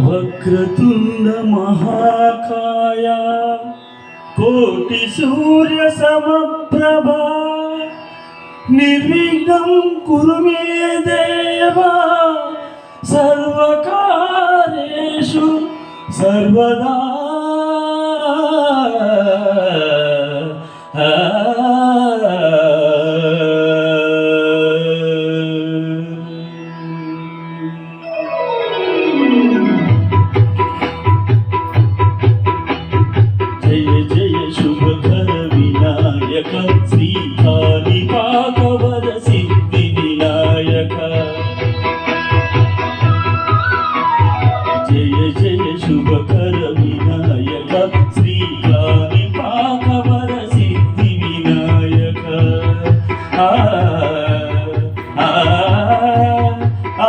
వక్రతుండ మహాకాయ కోటి సూర్య సమప్రభా నిర్విఘ్నం కురు మే దేవా సర్వకార్యేషు సర్వదా జయ జయ శుభకర వినాయక శ్రీ కాళికాకవర సిద్ధి వినాయక జయ జయ శుభకర వినాయక శ్రీ కాళికాకవర సిద్ధి వినాయక ఆ ఆ ఆ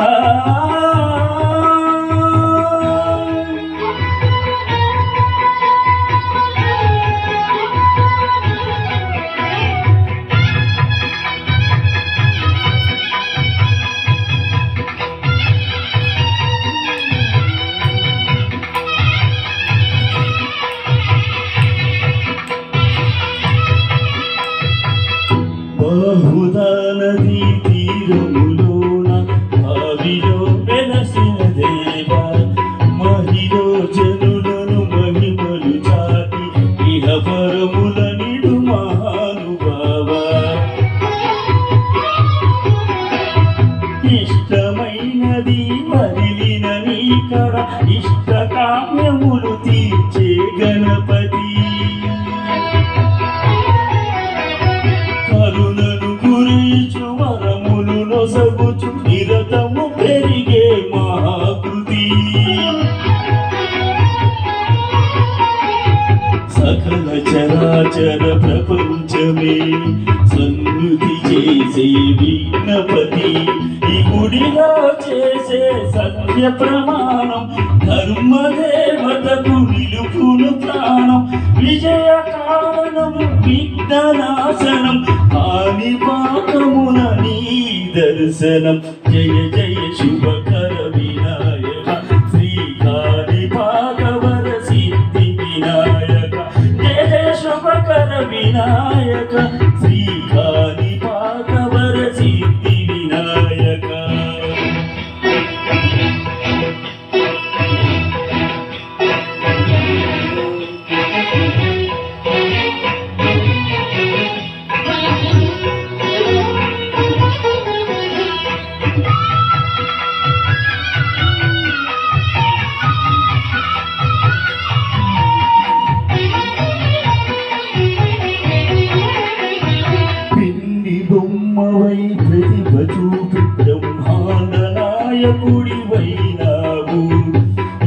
బహుదా నదీ తీరములోన భావిలో వెలసిన దేవా మహిలో జనులను మహిమలు చాటి ఇహ పరముల నిడు మహానుభావా ఇష్టమైనది వదిలిన నీకడ ఇష్ట కామ్యములు తీర్చే గణపతి కరుణను గురించు వరములు నొసగుచు నిరతము పెరిగే మహాకృతి సకల చరాచర ప్రపంచమే సన్నుతి చేసే విఘ్నపతి ఈ గుడిలో చేసే సత్య ప్రమాణం ధర్మదేవతకు నిలుపును ప్రాణం విజయ కారణము విఘ్ననాశనం కాణిపాకమున నీ దర్శనం జయ జయ శుభకర వినాయక శ్రీ కాళికాకవర సిద్ధి వినాయక జయ జయ శుభకర వినాయక శ్రీ కాళికాకవర సిద్ధి వినాయక బొమ్మవై ప్రతిభ చూపి బ్రహ్మాండ నాయకుడివైనావు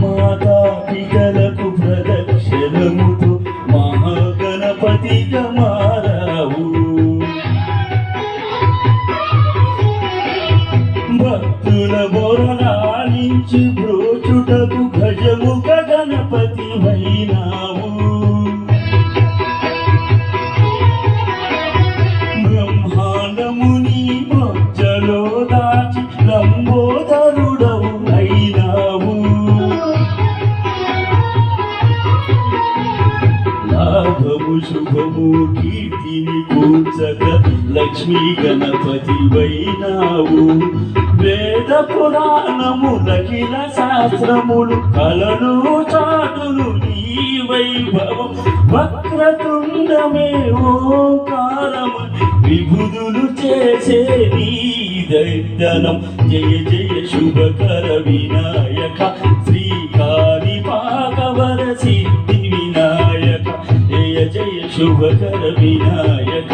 మాతా పితలకు ప్రదక్షిణముతో మహాగణపతిగా మారావు భక్తుల బొరలాలించి బ్రోచుటకు గజముఖ గణపతివైనావు బ్రహ్మాండముని మధ్యలో దాచి లంబోదరుడవు అయినావు లాభము శుభము కీర్తిని కూర్చక లక్ష్మీ గణపతివైనావు వేద పురాణములకిల శాస్త్రములు కలను చాటును నీ వైభవం వక్రతుండమే ఓంకారము విభుదులు చేసే నీ దర్శనం జయ జయ శుభకర వినాయక శ్రీ కాళికాకవర సిద్ధి వినాయక జయ జయ శుభకర వినాయక